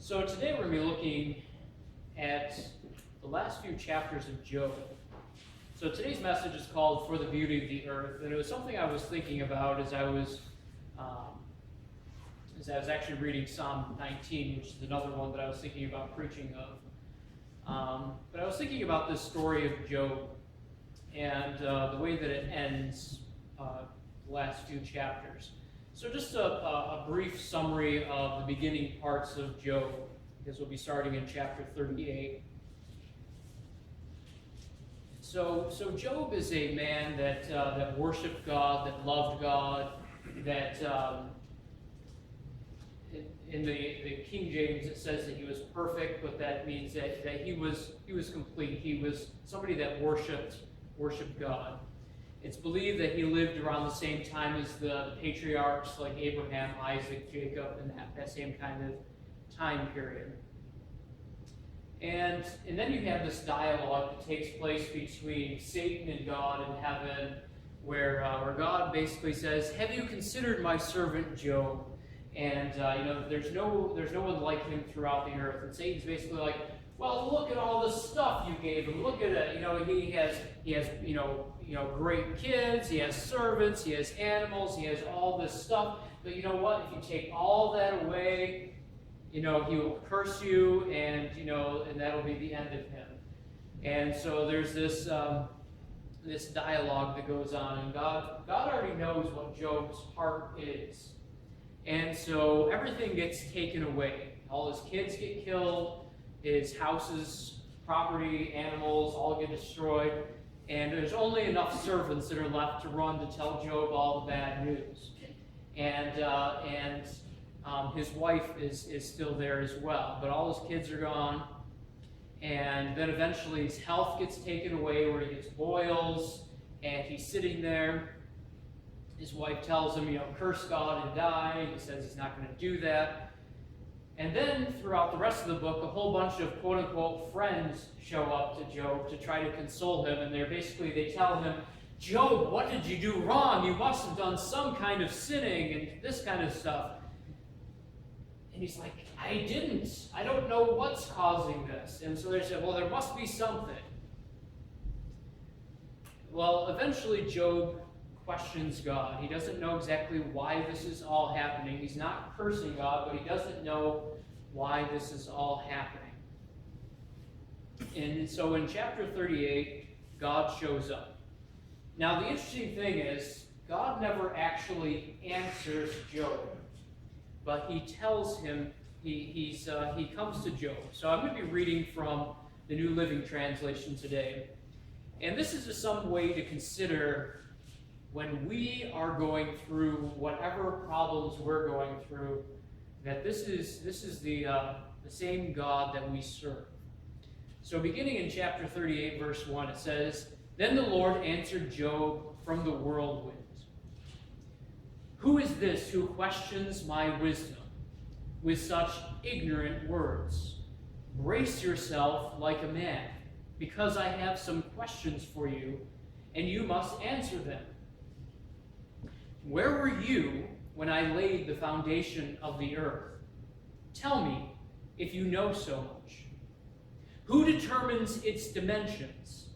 So today we're going to be looking at the last few chapters of Job. So today's message is called For the Beauty of the Earth, and it was something I was thinking about as I was actually reading Psalm 19, which is another one that I was thinking about preaching of. But I was thinking about this story of Job and the way that it ends the last few chapters. So just a brief summary of the beginning parts of Job, because we'll be starting in chapter 38. So Job is a man that worshiped God, that loved God, that in the King James it says that he was perfect, but that means that he was complete. He was somebody that worshiped God. It's believed that he lived around the same time as the patriarchs like Abraham, Isaac, Jacob, and that same kind of time period. And then you have this dialogue that takes place between Satan and God in heaven, where God basically says, "Have you considered my servant Job?" And there's no one like him throughout the earth. And Satan's basically like, "Well, look at all the stuff you gave him. Look at it. He has great kids. He has servants. He has animals. He has all this stuff. But you know what? If you take all that away, he will curse you, and that'll be the end of him." And so there's this dialogue that goes on, and God already knows what Job's heart is, and so everything gets taken away. All his kids get killed, his houses, property, animals all get destroyed, and there's only enough servants that are left to run to tell Job all the bad news, and his wife is still there as well, but all his kids are gone. And then eventually his health gets taken away, where he gets boils, and he's sitting there. His wife tells him, curse God and die. He says he's not going to do that. And then throughout the rest of the book, a whole bunch of quote-unquote friends show up to Job to try to console him, and they tell him, "Job, what did you do wrong? You must have done some kind of sinning," and this kind of stuff. And he's like, "I didn't. I don't know what's causing this." And so they said, "Well, there must be something." Well, eventually Job questions God. He doesn't know exactly why this is all happening. He's not cursing God, but he doesn't know why this is all happening. And so in chapter 38, God shows up. Now, the interesting thing is, God never actually answers Job, but he tells him, he comes to Job. So I'm going to be reading from the New Living Translation today. And this is just some way to consider when we are going through whatever problems we're going through, that this is the same God that we serve. So beginning in chapter 38, verse 1, it says, "Then the Lord answered Job from the whirlwind. 'Who is this who questions my wisdom with such ignorant words? Brace yourself like a man, because I have some questions for you, and you must answer them. Where were you when I laid the foundation of the earth? Tell me, if you know so much. Who determines its dimensions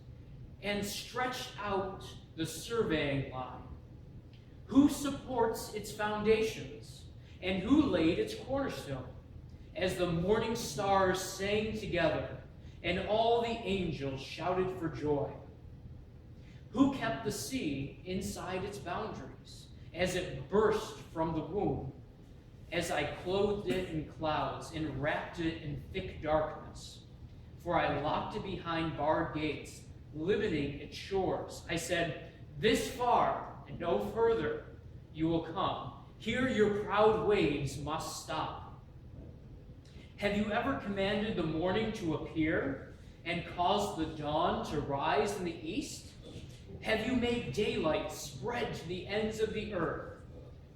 and stretched out the surveying line? Who supports its foundations, and who laid its cornerstone, as the morning stars sang together, and all the angels shouted for joy? Who kept the sea inside its boundaries, as it burst from the womb, as I clothed it in clouds and wrapped it in thick darkness? For I locked it behind barred gates, limiting its shores. I said, this far and no further you will come. Here your proud waves must stop. Have you ever commanded the morning to appear and caused the dawn to rise in the east? Have you made daylight spread to the ends of the earth,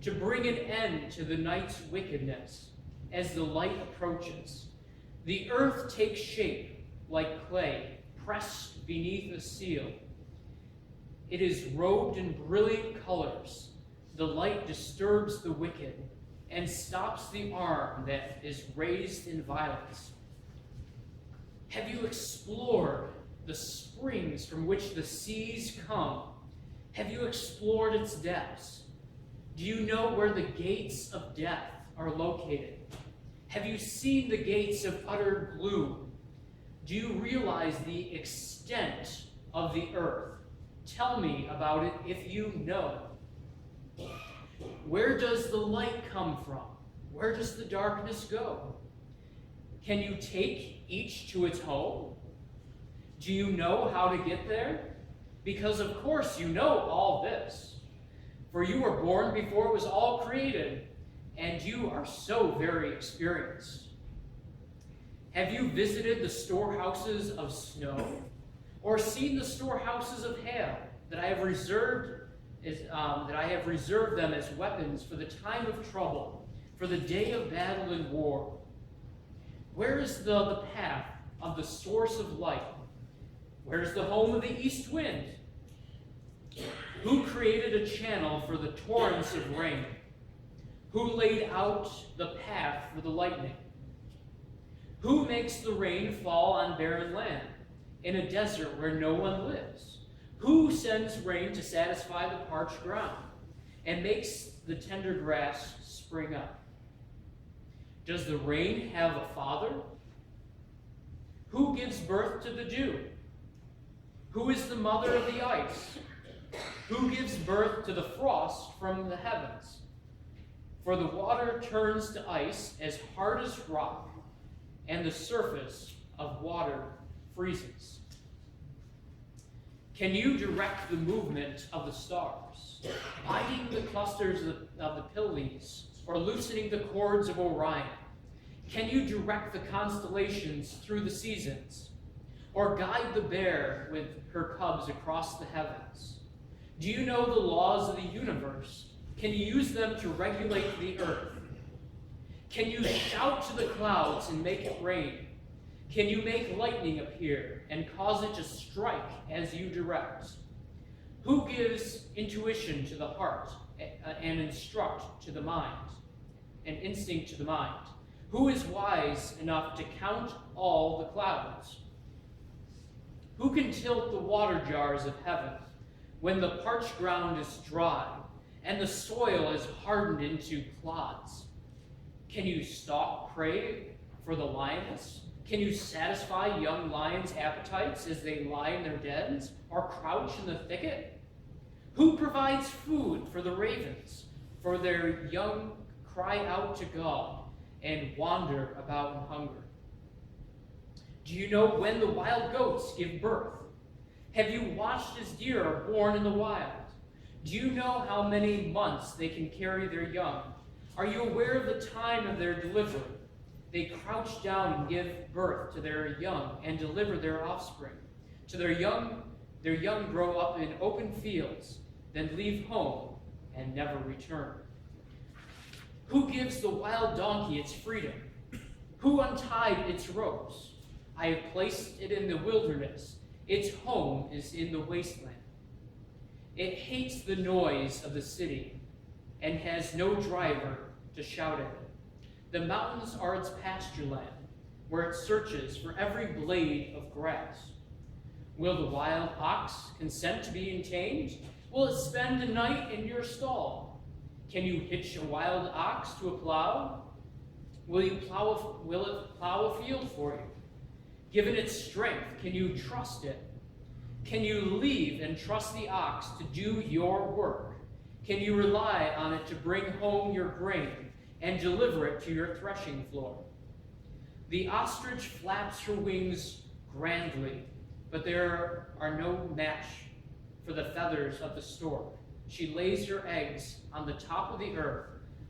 to bring an end to the night's wickedness as the light approaches? The earth takes shape like clay, pressed beneath a seal. It is robed in brilliant colors. The light disturbs the wicked, and stops the arm that is raised in violence? Have you explored the springs from which the seas come? Have you explored its depths? Do you know where the gates of death are located? Have you seen the gates of utter gloom? Do you realize the extent of the earth? Tell me about it if you know. Where does the light come from? Where does the darkness go? Can you take each to its home? Do you know how to get there? Because of course you know all this. For you were born before it was all created, and you are so very experienced. Have you visited the storehouses of snow, or seen the storehouses of hail that I have reserved them as weapons for the time of trouble, for the day of battle and war? Where is the path of the source of light? Where is the home of the east wind? Who created a channel for the torrents of rain? Who laid out the path for the lightning? Who makes the rain fall on barren land, in a desert where no one lives? Who sends rain to satisfy the parched ground, and makes the tender grass spring up? Does the rain have a father? Who gives birth to the dew? Who is the mother of the ice? Who gives birth to the frost from the heavens? For the water turns to ice as hard as rock, and the surface of water freezes. Can you direct the movement of the stars, binding the clusters of the Pleiades, or loosening the cords of Orion? Can you direct the constellations through the seasons, or guide the bear with her cubs across the heavens? Do you know the laws of the universe? Can you use them to regulate the earth? Can you shout to the clouds and make it rain? Can you make lightning appear and cause it to strike as you direct? Who gives intuition to the heart and instruct to the mind, and instinct to the mind? Who is wise enough to count all the clouds? Who can tilt the water jars of heaven when the parched ground is dry and the soil is hardened into clods? Can you stalk prey for the lioness? Can you satisfy young lions' appetites as they lie in their dens or crouch in the thicket? Who provides food for the ravens, for their young cry out to God and wander about in hunger? Do you know when the wild goats give birth? Have you watched as deer are born in the wild? Do you know how many months they can carry their young? Are you aware of the time of their delivery? They crouch down and give birth to their young and deliver their offspring. To their young grow up in open fields, then leave home and never return. Who gives the wild donkey its freedom? Who untied its ropes? I have placed it in the wilderness. Its home is in the wasteland. It hates the noise of the city and has no driver to shout at it. The mountains are its pasture land, where it searches for every blade of grass. Will the wild ox consent to being tamed? Will it spend a night in your stall? Can you hitch a wild ox to a plow? Will it plow a field for you? Given its strength, can you trust it? Can you leave and trust the ox to do your work? Can you rely on it to bring home your grain and deliver it to your threshing floor? The ostrich flaps her wings grandly, but there are no match for the feathers of the stork. She lays her eggs on the top of the earth,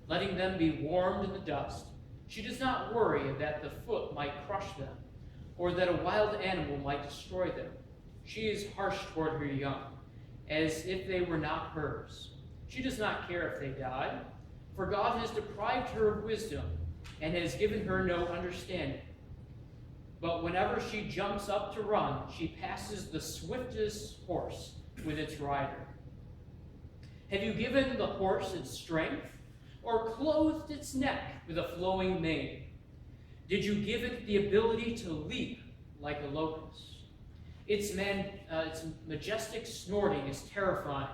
letting them be warmed in the dust. She does not worry that the foot might crush them, or that a wild animal might destroy them. She is harsh toward her young, as if they were not hers. She does not care if they die, for God has deprived her of wisdom and has given her no understanding. But whenever she jumps up to run, she passes the swiftest horse with its rider. Have you given the horse its strength? or clothed its neck with a flowing mane? Did you give it the ability to leap like a locust? Its majestic snorting is terrifying.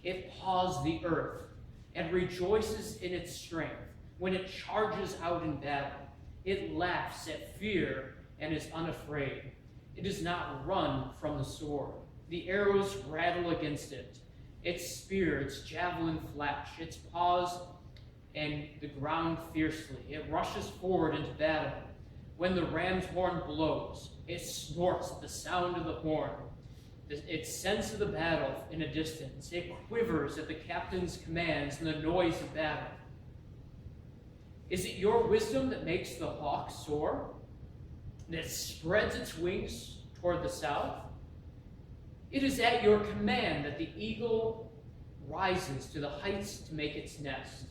It paws the earth and rejoices in its strength. When it charges out in battle, it laughs at fear and is unafraid. It does not run from the sword. The arrows rattle against it. Its spear, its javelin flash, its paws and the ground fiercely. It rushes forward into battle. When the ram's horn blows, it snorts at the sound of the horn. It senses the battle in a distance. It quivers at the captain's commands and the noise of battle. Is it your wisdom that makes the hawk soar, that spreads its wings toward the south? It is at your command that the eagle rises to the heights to make its nest.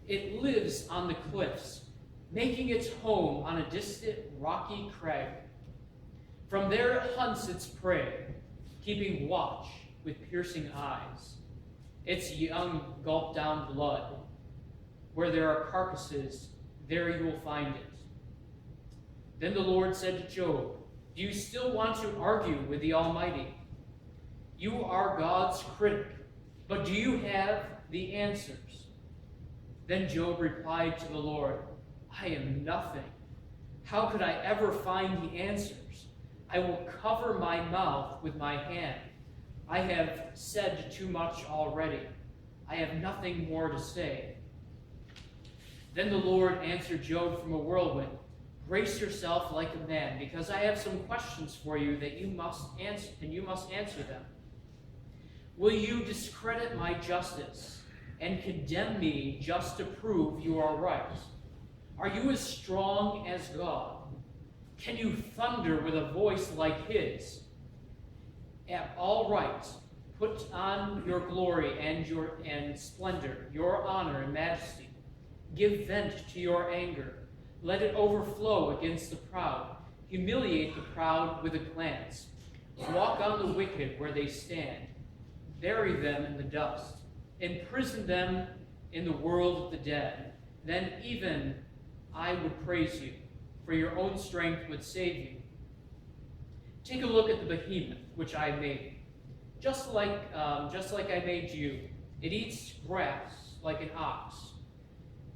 It lives on the cliffs, making its home on a distant rocky crag. From there it hunts its prey, keeping watch with piercing eyes. Its young gulp down blood. Where there are carcasses, there you will find it. Then the Lord said to Job, do you still want to argue with the Almighty? You are God's critic, but do you have the answers? Then Job replied to the Lord, I am nothing. How could I ever find the answers? I will cover my mouth with my hand. I have said too much already. I have nothing more to say. Then the Lord answered Job from a whirlwind, brace yourself like a man, because I have some questions for you that you must answer, and you must answer them. Will you discredit my justice and condemn me just to prove you are right? Are you as strong as God? Can you thunder with a voice like his? All right, put on your glory and splendor, your honor and majesty. Give vent to your anger. Let it overflow against the proud. Humiliate the proud with a glance. Walk on the wicked where they stand. Bury them in the dust. Imprison them in the world of the dead. Then even I would praise you, for your own strength would save you. Take a look at the behemoth which I made. Just like I made you, it eats grass like an ox.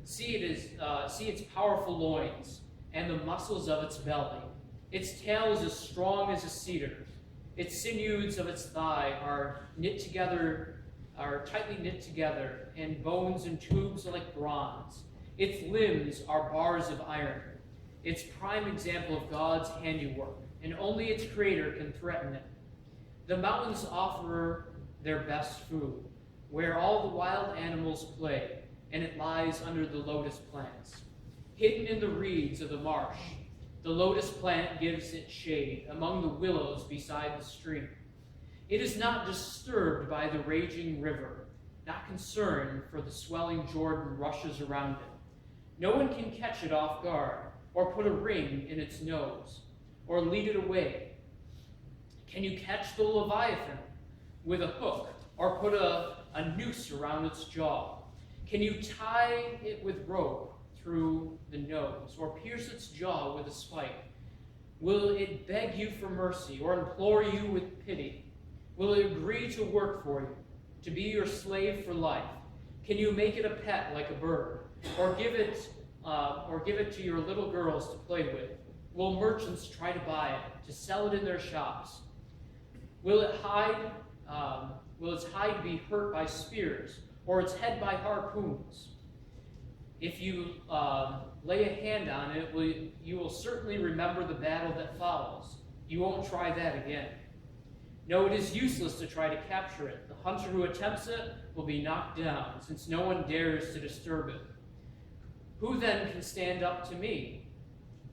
See its powerful loins and the muscles of its belly. Its tail is as strong as a cedar. Its sinews of its thigh are tightly knit together, and bones and tubes are like bronze. Its limbs are bars of iron. Its prime example of God's handiwork, and only its creator can threaten it. The mountains offer their best food, where all the wild animals play, and it lies under the lotus plants. Hidden in the reeds of the marsh, the lotus plant gives it shade among the willows beside the stream. It is not disturbed by the raging river, not concerned for the swelling Jordan rushes around it. No one can catch it off guard, or put a ring in its nose, or lead it away. Can you catch the Leviathan with a hook, or put a noose around its jaw? Can you tie it with rope through the nose, or pierce its jaw with a spike? Will it beg you for mercy, or implore you with pity? Will it agree to work for you, to be your slave for life? Can you make it a pet like a bird, or give it to your little girls to play with? Will merchants try to buy it, to sell it in their shops? Will its hide be hurt by spears, or its head by harpoons? If you lay a hand on it, you will certainly remember the battle that follows. You won't try that again. No, it is useless to try to capture it. The hunter who attempts it will be knocked down, since no one dares to disturb it. Who then can stand up to me?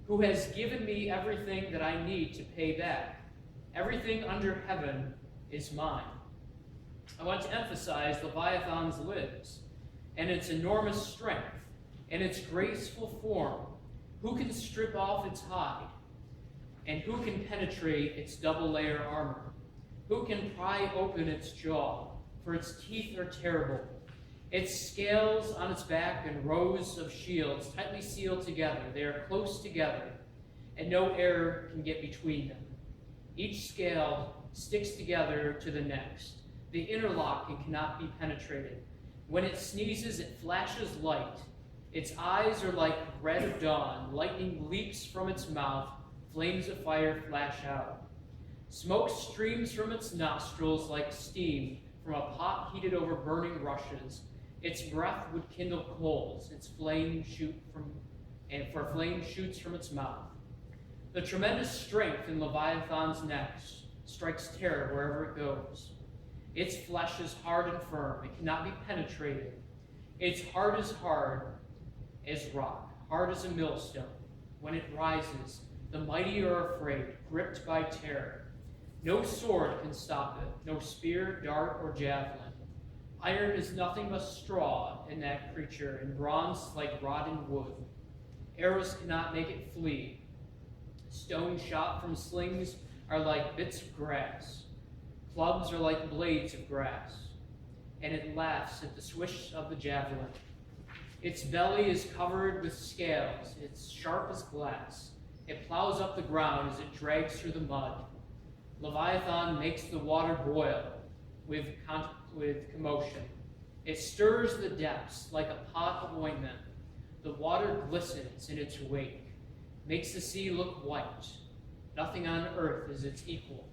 Who has given me everything that I need to pay back? Everything under heaven is mine. I want to emphasize Leviathan's limbs, and its enormous strength, and its graceful form. Who can strip off its hide? And who can penetrate its double-layer armor? Who can pry open its jaw? For its teeth are terrible. Its scales on its back and rows of shields tightly sealed together. They are close together, and no air can get between them. Each scale sticks together to the next. They interlock and cannot be penetrated. When it sneezes, it flashes light. Its eyes are like red of dawn. Lightning leaps from its mouth. Flames of fire flash out. Smoke streams from its nostrils like steam from a pot heated over burning rushes. Its breath would kindle coals. Flame shoots from its mouth. The tremendous strength in Leviathan's neck strikes terror wherever it goes. Its flesh is hard and firm. It cannot be penetrated. Its heart is hard as rock, hard as a millstone. When it rises, the mighty are afraid, gripped by terror. No sword can stop it, no spear, dart, or javelin. Iron is nothing but straw in that creature, and bronze like rotten wood. Arrows cannot make it flee. Stones shot from slings are like bits of grass. Clubs are like blades of grass. And it laughs at the swish of the javelin. Its belly is covered with scales. It's sharp as glass. It plows up the ground as it drags through the mud. Leviathan makes the water boil with commotion. It stirs the depths like a pot of ointment. The water glistens in its wake, makes the sea look white. Nothing on earth is its equal.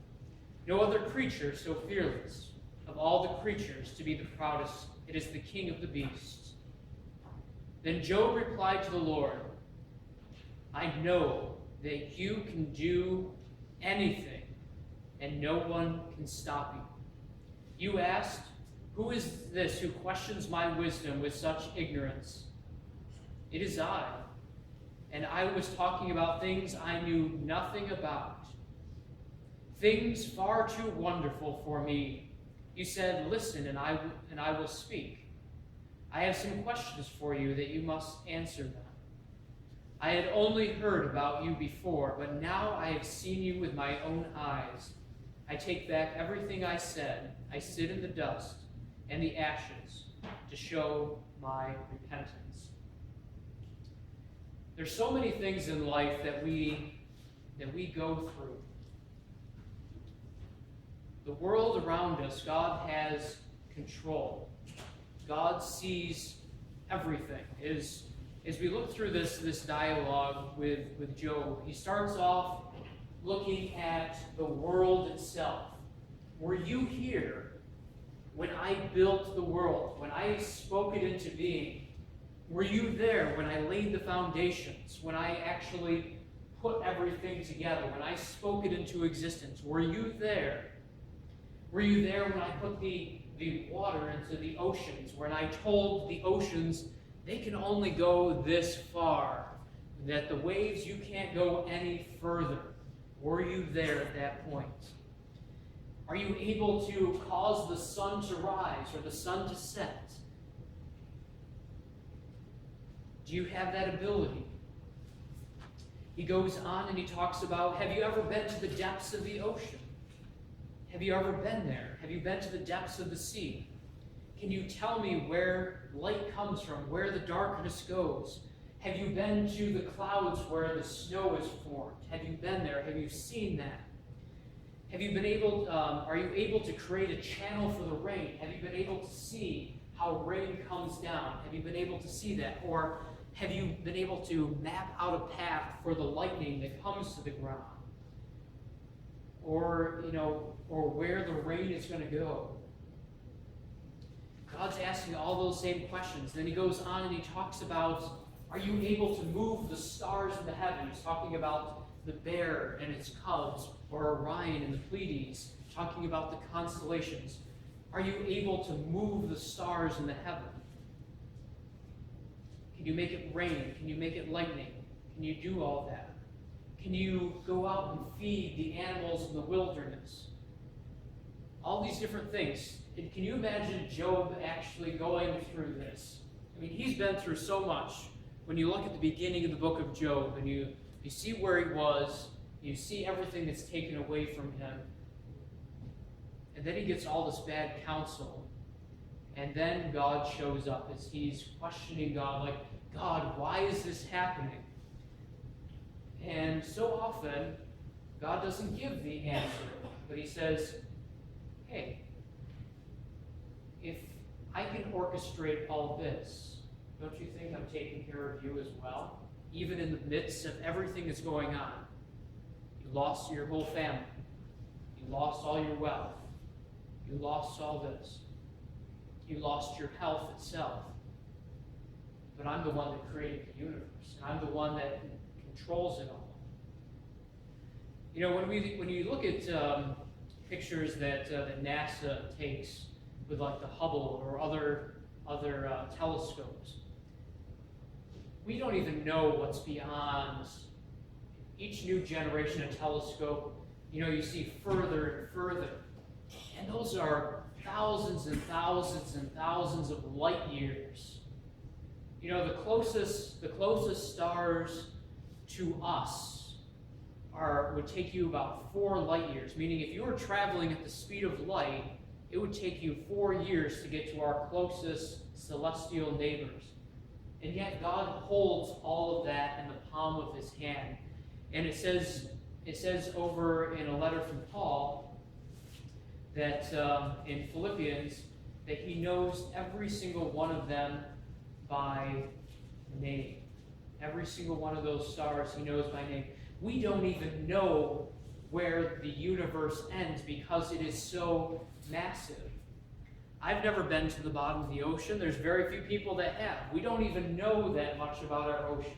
No other creature so fearless. Of all the creatures, to be the proudest, it is the king of the beasts. Then Job replied to the Lord, I know that you can do anything, and no one can stop you. You asked, who is this who questions my wisdom with such ignorance? It is I, and I was talking about things I knew nothing about, things far too wonderful for me. You said, listen, and I will speak. I have some questions for you that you must answer them. I had only heard about you before, but now I have seen you with my own eyes. I take back everything I said. I sit in the dust and the ashes to show my repentance. There's so many things in life that we go through. The world around us, God has control. God sees everything. As we look through this dialogue with Job, he starts off looking at the world itself. Were you here when I built the world, when I spoke it into being? Were you there when I laid the foundations, when I actually put everything together, when I spoke it into existence? Were you there? Were you there when I put the water into the oceans, when I told the oceans they can only go this far, that the waves, you can't go any further? Were you there at that point? Are you able to cause the sun to rise or the sun to set? Do you have that ability? He goes on and he talks about, have you ever been to the depths of the ocean? Have you ever been there? Have you been to the depths of the sea? Can you tell me where light comes from, where the darkness goes? Have you been to the clouds where the snow is formed? Have you been there? Have you seen that? Have you been able, are you able to create a channel for the rain? Have you been able to see how rain comes down? Have you been able to see that? Or have you been able to map out a path for the lightning that comes to the ground? Or where the rain is going to go? God's asking all those same questions. Then he goes on and he talks about, are you able to move the stars in the heaven? He's talking about the bear and its cubs, or Orion and the Pleiades, talking about the constellations. Are you able to move the stars in the heaven? Can you make it rain? Can you make it lightning? Can you do all that? Can you go out and feed the animals in the wilderness? All these different things. And can you imagine Job actually going through this? I mean, he's been through so much. When you look at the beginning of the book of Job and you see where he was, you see everything that's taken away from him, and then he gets all this bad counsel. And then God shows up as he's questioning God, like, God, why is this happening? And so often, God doesn't give the answer, but he says, hey, if I can orchestrate all this, don't you think I'm taking care of you as well? Even in the midst of everything that's going on. You lost your whole family. You lost all your wealth. You lost all this. You lost your health itself. But I'm the one that created the universe. And I'm the one that controls it all. You know, when you look at pictures that NASA takes with like the Hubble or other telescopes, we don't even know what's beyond each new generation of telescope. You know, you see further and further. And those are thousands and thousands and thousands of light years. You know, the closest stars to us would take you about 4 light years, meaning if you were traveling at the speed of light, it would take you 4 years to get to our closest celestial neighbors. And yet God holds all of that in the palm of his hand. And it says over in a letter from Paul that in Philippians that he knows every single one of them by name. Every single one of those stars he knows by name. We don't even know where the universe ends because it is so massive. I've never been to the bottom of the ocean. There's very few people that have. We don't even know that much about our oceans.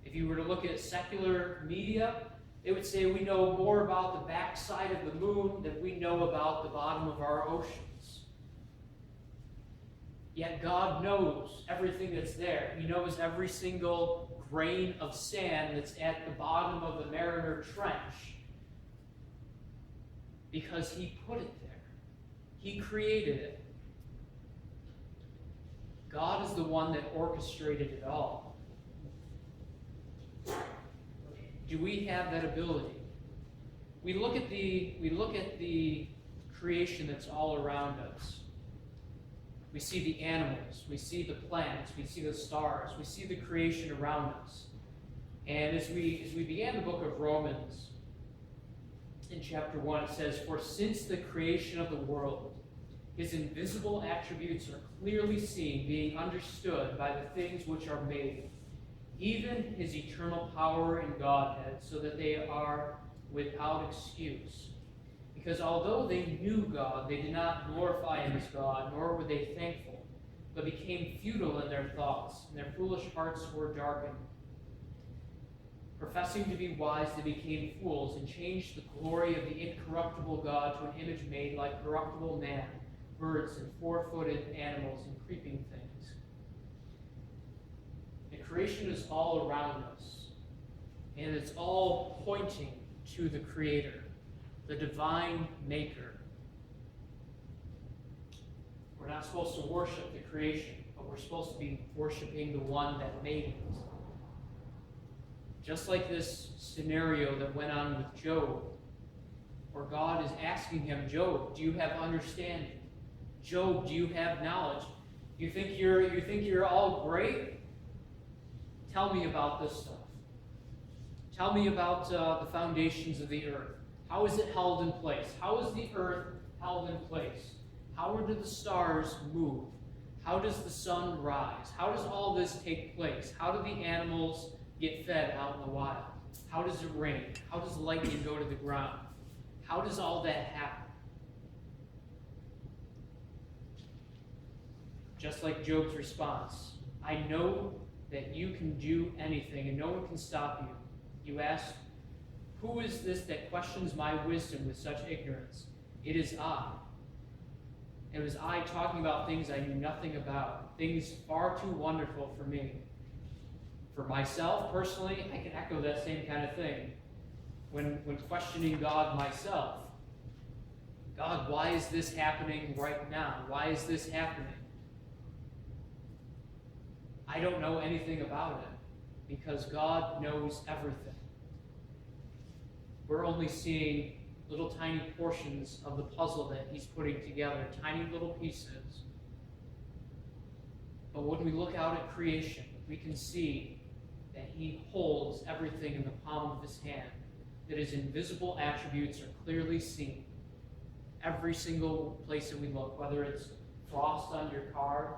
If you were to look at secular media, they would say we know more about the backside of the moon than we know about the bottom of our oceans. Yet God knows everything that's there. He knows every single grain of sand that's at the bottom of the Mariner Trench because he put it there. He created it. God is the one that orchestrated it all. Do we have that ability? We look at the creation that's all around us. We see the animals, we see the plants, we see the stars, we see the creation around us. And as we began the book of Romans, in chapter 1, it says, "For since the creation of the world, his invisible attributes are clearly seen, being understood by the things which are made, even his eternal power and Godhead, so that they are without excuse. Because although they knew God, they did not glorify him as God, nor were they thankful, but became futile in their thoughts, and their foolish hearts were darkened. Professing to be wise, they became fools, and changed the glory of the incorruptible God to an image made like corruptible man, birds and four-footed animals and creeping things." The creation is all around us, and it's all pointing to the Creator, the divine maker. We're not supposed to worship the creation, but we're supposed to be worshiping the one that made it. Just like this scenario that went on with Job, where God is asking him, "Job, do you have understanding? Job, do you have knowledge? You think you're all great? Tell me about this stuff. Tell me about the foundations of the earth. How is it held in place? How is the earth held in place? How do the stars move? How does the sun rise? How does all this take place? How do the animals get fed out in the wild? How does it rain? How does lightning go to the ground? How does all that happen?" Just like Job's response, "I know that you can do anything and no one can stop you. You ask, 'Who is this that questions my wisdom with such ignorance?' It is I. It was I talking about things I knew nothing about, things far too wonderful for me." For myself, personally, I can echo that same kind of thing when questioning God myself. God, why is this happening right now? Why is this happening? I don't know anything about it because God knows everything. We're only seeing little tiny portions of the puzzle that he's putting together, tiny little pieces. But when we look out at creation, we can see that he holds everything in the palm of his hand, that his invisible attributes are clearly seen. Every single place that we look, whether it's frost on your car,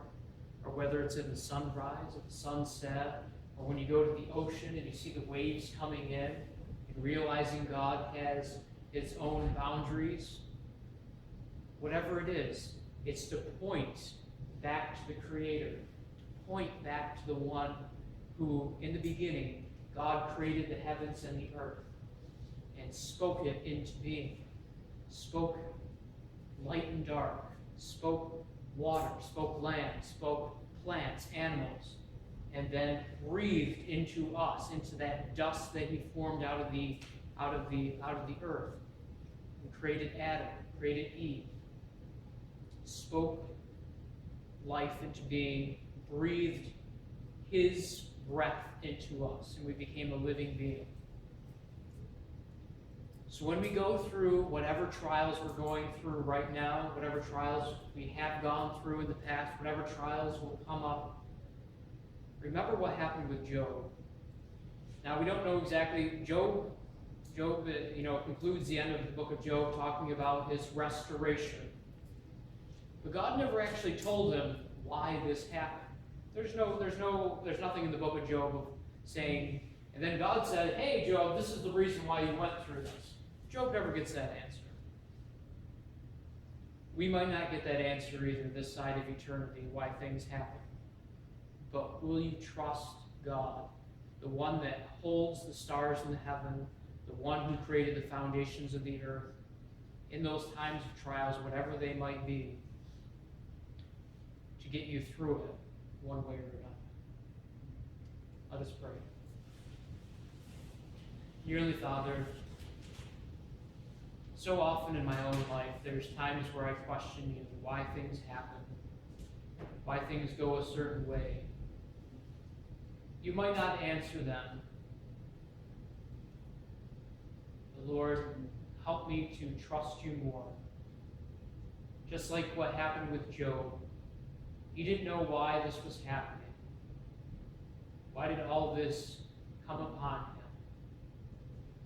or whether it's in the sunrise or the sunset, or when you go to the ocean and you see the waves coming in, and realizing God has his own boundaries. Whatever it is, it's to point back to the Creator, to point back to the one who, in the beginning, God created the heavens and the earth and spoke it into being, spoke light and dark, spoke water, spoke land, spoke plants, animals, and then breathed into us, into that dust that he formed out of the earth, and created Adam, created Eve, spoke life into being, breathed his breath into us, and we became a living being. So when we go through whatever trials we're going through right now, whatever trials we have gone through in the past, whatever trials will come up, remember what happened with Job. Now we don't know exactly. Job, concludes the end of the book of Job talking about his restoration. But God never actually told him why this happened. There's nothing in the book of Job saying, and then God said, "Hey, Job, this is the reason why you went through this." Job never gets that answer. We might not get that answer either this side of eternity, why things happen. But will you trust God, the one that holds the stars in the heaven, the one who created the foundations of the earth, in those times of trials, whatever they might be, to get you through it one way or another? Let us pray. Dear Heavenly Father, so often in my own life, there's times where I question you, why things happen, why things go a certain way. You might not answer them. But Lord, help me to trust you more. Just like what happened with Job. He didn't know why this was happening. Why did all this come upon him?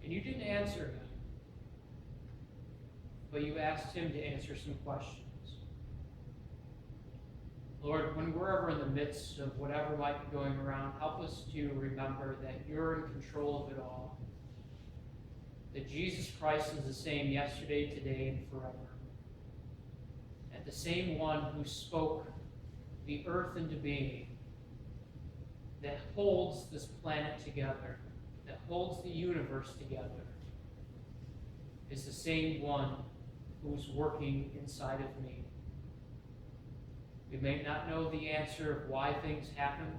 And you didn't answer him. But you asked him to answer some questions. Lord, when we're ever in the midst of whatever might be going around, help us to remember that you're in control of it all. That Jesus Christ is the same yesterday, today, and forever. And the same one who spoke the earth into being, that holds this planet together, that holds the universe together, is the same one who's working inside of me. We may not know the answer of why things happen.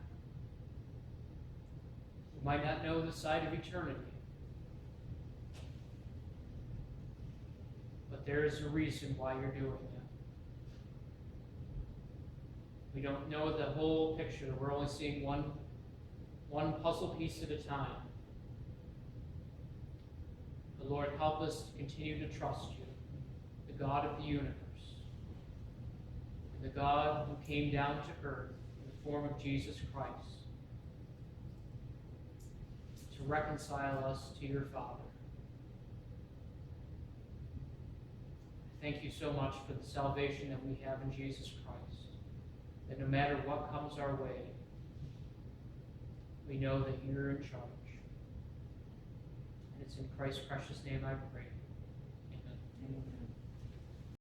We might not know the side of eternity. But there is a reason why you're doing it. We don't know the whole picture. We're only seeing one puzzle piece at a time. But Lord, help us to continue to trust you, the God of the universe, and the God who came down to earth in the form of Jesus Christ to reconcile us to your Father. Thank you so much for the salvation that we have in Jesus Christ, that no matter what comes our way, we know that you're in charge. And it's in Christ's precious name I pray.